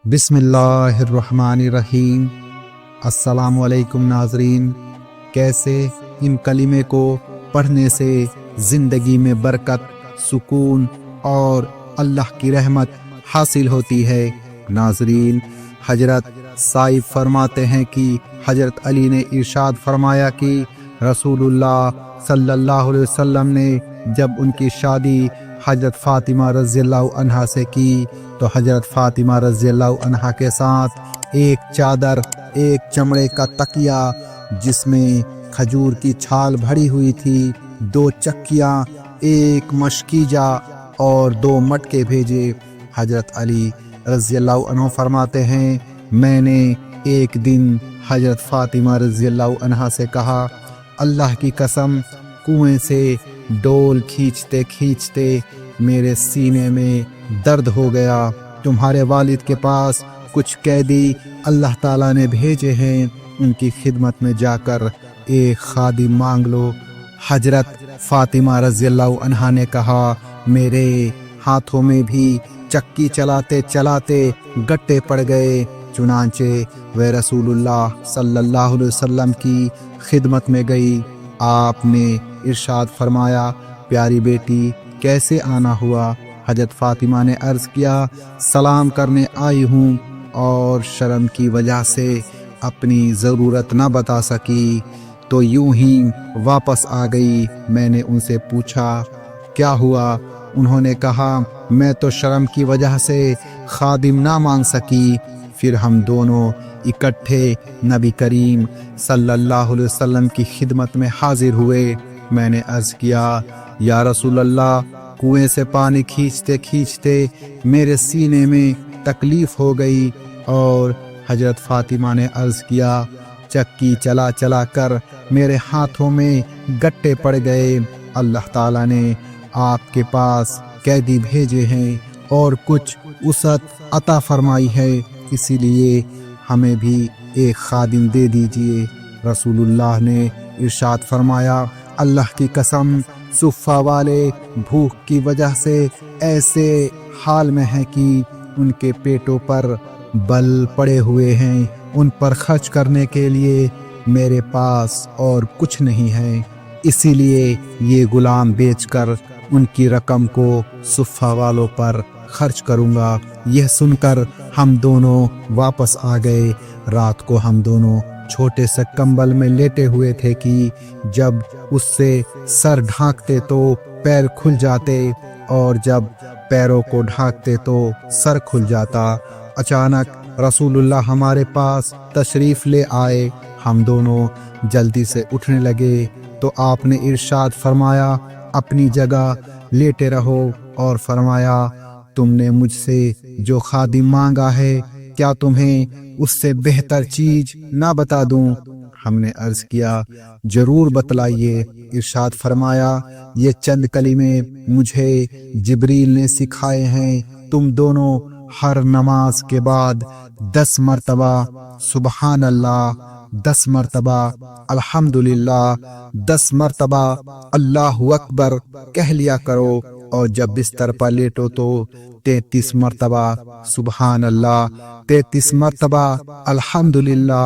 بسم اللہ الرحمن الرحیم۔ السلام علیکم ناظرین، کیسے ان کلمے کو پڑھنے سے زندگی میں برکت، سکون اور اللہ کی رحمت حاصل ہوتی ہے۔ ناظرین، حضرت صاحب فرماتے ہیں کہ حضرت علی نے ارشاد فرمایا کہ رسول اللہ صلی اللہ علیہ وسلم نے جب ان کی شادی حضرت فاطمہ رضی اللہ عنہا سے کی تو حضرت فاطمہ رضی اللہ عنہا کے ساتھ ایک چادر، ایک چمڑے کا تکیہ جس میں کھجور کی چھال بھری ہوئی تھی، 2 چکیاں، ایک مشکیجہ اور 2 مٹکے بھیجے۔ حضرت علی رضی اللہ عنہ فرماتے ہیں، میں نے ایک دن حضرت فاطمہ رضی اللہ عنہا سے کہا، اللہ کی قسم، کنویں سے ڈول کھینچتے کھینچتے میرے سینے میں درد ہو گیا۔ تمہارے والد کے پاس کچھ قیدی اللہ تعالیٰ نے بھیجے ہیں، ان کی خدمت میں جا کر ایک خادم مانگ لو۔ حضرت فاطمہ رضی اللہ عنہا نے کہا، میرے ہاتھوں میں بھی چکی چلاتے چلاتے گٹے پڑ گئے، چنانچہ وہ رسول اللہ صلی اللہ علیہ وسلم کی خدمت میں گئی۔ آپ نے ارشاد فرمایا، پیاری بیٹی، کیسے آنا ہوا؟ حضرت فاطمہ نے عرض کیا، سلام کرنے آئی ہوں اور شرم کی وجہ سے اپنی ضرورت نہ بتا سکی تو یوں ہی واپس آ گئی۔ میں نے ان سے پوچھا کیا ہوا؟ انہوں نے کہا، میں تو شرم کی وجہ سے خادم نہ مانگ سکی۔ پھر ہم دونوں اکٹھے نبی کریم صلی اللہ علیہ وسلم کی خدمت میں حاضر ہوئے۔ میں نے عرض کیا، یا رسول اللہ، کنویں سے پانی کھینچتے کھینچتے میرے سینے میں تکلیف ہو گئی۔ اور حضرت فاطمہ نے عرض کیا، چکی چلا چلا کر میرے ہاتھوں میں گٹے پڑ گئے۔ اللہ تعالیٰ نے آپ کے پاس قیدی بھیجے ہیں اور کچھ وسعت عطا فرمائی ہے، اسی لیے ہمیں بھی ایک خادم دے دیجئے۔ رسول اللہ نے ارشاد فرمایا، اللہ کی قسم، صفہ والے بھوک کی وجہ سے ایسے حال میں ہیں کہ ان کے پیٹوں پر بل پڑے ہوئے ہیں، ان پر خرچ کرنے کے لیے میرے پاس اور کچھ نہیں ہے، اسی لیے یہ غلام بیچ کر ان کی رقم کو صفہ والوں پر خرچ کروں گا۔ یہ سن کر ہم دونوں واپس آ گئے۔ رات کو ہم دونوں چھوٹے سے کمبل میں لیٹے ہوئے تھے کہ جب اس سے سر ڈھانکتے تو پیر کھل جاتے اور جب پیروں کو ڈھانکتے تو سر کھل جاتا۔ اچانک رسول اللہ ہمارے پاس تشریف لے آئے۔ ہم دونوں جلدی سے اٹھنے لگے تو آپ نے ارشاد فرمایا، اپنی جگہ لیٹے رہو، اور فرمایا، تم نے مجھ سے جو خادم مانگا ہے، کیا تمہیں اس سے بہتر چیز نہ بتا دوں؟ ہم نے عرض کیا، ضرور بتلائیے۔ ارشاد فرمایا، یہ چند کلمے مجھے جبریل نے سکھائے ہیں، تم دونوں ہر نماز کے بعد 10 مرتبہ سبحان اللہ، 10 مرتبہ الحمدللہ، 10 مرتبہ اللہ اکبر کہہ لیا کرو، اور جب بستر پر لیٹو تو 33 مرتبہ سبحان اللہ، 33 مرتبہ الحمدللہ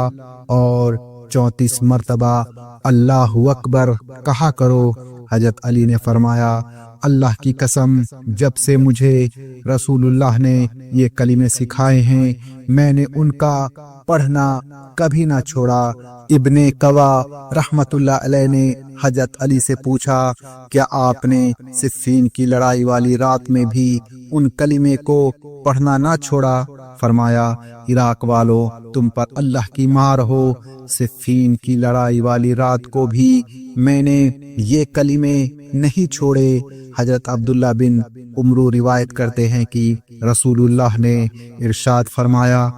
اور 34 مرتبہ اللہ اکبر کہا کرو۔ حضرت علی نے فرمایا، اللہ کی قسم، جب سے مجھے رسول اللہ نے یہ کلمے سکھائے ہیں، میں نے ان کا پڑھنا کبھی نہ چھوڑا۔ ابن قوا رحمت اللہ علیہ نے حضرت علی سے پوچھا، کیا آپ نے صفین کی لڑائی والی رات میں بھی ان کلمے کو پڑھنا نہ چھوڑا؟ فرمایا، عراق والوں، تم پر اللہ کی مار ہو، صفین کی لڑائی والی رات کو بھی میں نے یہ کلمے نہیں چھوڑے۔ حضرت عبداللہ بن عمرو روایت کرتے ہیں کہ رسول اللہ نے ارشاد فرمایا،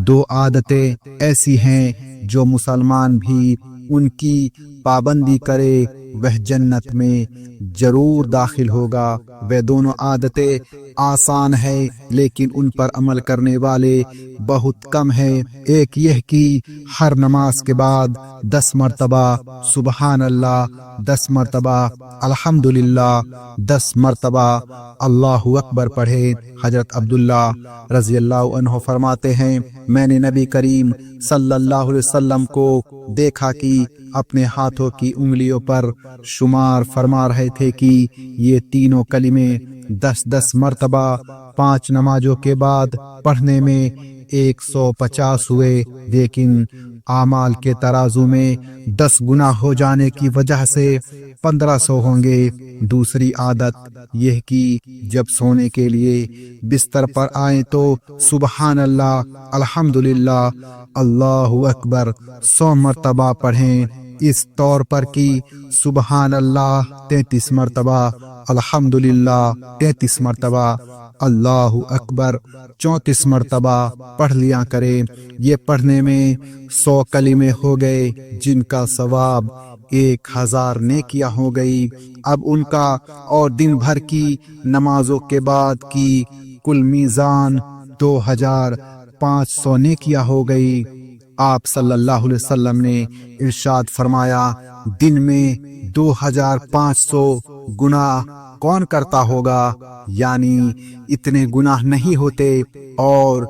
2 عادتیں ایسی ہیں جو مسلمان بھی ان کی پابندی کرے وہ جنت میں ضرور داخل ہوگا۔ وہ دونوں عادتیں آسان ہے لیکن ان پر عمل کرنے والے بہت کم ہیں۔ ایک یہ کہ ہر نماز کے بعد 10 مرتبہ سبحان اللہ، 10 مرتبہ الحمدللہ، 10 مرتبہ اللہ اکبر پڑھے۔ حضرت عبداللہ رضی اللہ عنہ فرماتے ہیں میں نے نبی کریم صلی اللہ علیہ وسلم کو دیکھا کہ اپنے ہاتھوں کی انگلیوں پر شمار فرما رہے تھے کہ یہ تینوں کلمے 10 مرتبہ 5 نمازوں کے بعد پڑھنے میں 150 ہوئے، لیکن اعمال کے ترازو میں 10 گنا ہو جانے کی وجہ سے 1500 ہوں گے۔ دوسری عادت یہ کہ جب سونے کے لیے بستر پر آئیں تو سبحان اللہ، الحمدللہ، اللہ اکبر 100 مرتبہ پڑھیں، اس طور پر کہ سبحان اللہ 33 مرتبہ، الحمدللہ 33 مرتبہ، اللہ اکبر 34 مرتبہ پڑھ لیا کرے۔ یہ پڑھنے میں 100 کلمے ہو گئے جن کا ثواب 1000 نیکیاں ہو گئی۔ اب ان کا اور دن بھر کی نمازوں کے بعد کی کل میزان 2500 نیکیاں ہو گئی۔ آپ صلی اللہ علیہ وسلم نے ارشاد فرمایا دن میں 2500 گناہ کون کرتا ہوگا، یعنی اتنے گناہ نہیں ہوتے اور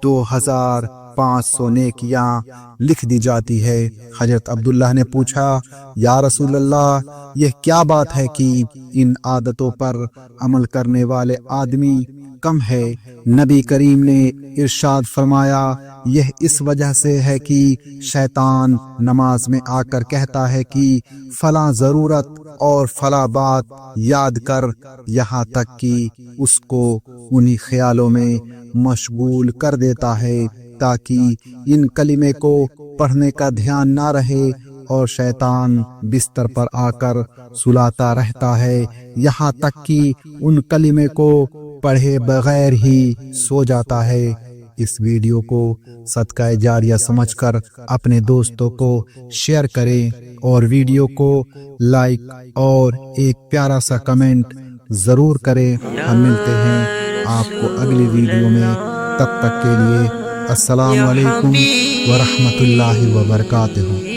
2500 نیکیاں لکھ دی جاتی ہے۔ حضرت عبداللہ نے پوچھا یا رسول اللہ یہ کیا بات ہے کہ ان عادتوں پر عمل کرنے والے آدمی کم ہے؟ نبی کریم نے ارشاد فرمایا یہ اس وجہ سے ہے کہ شیطان نماز میں آ کر کہتا ہے کہ فلاں ضرورت اور فلاں بات یاد کر، یہاں تک کہ اس کو انہی خیالوں میں مشغول کر دیتا ہے تاکہ ان کلمے کو پڑھنے کا دھیان نہ رہے، اور شیطان بستر پر آ کر سلاتا رہتا ہے یہاں تک کہ ان کلمے کو پڑھے بغیر ہی سو جاتا ہے۔ اس ویڈیو کو صدقہ جاریہ سمجھ کر اپنے دوستوں کو شیئر کریں اور ویڈیو کو لائک اور ایک پیارا سا کمنٹ ضرور کریں۔ ہم ملتے ہیں آپ کو اگلی ویڈیو میں، تب تک کے لیے السلام علیکم ورحمۃ اللہ وبرکاتہ۔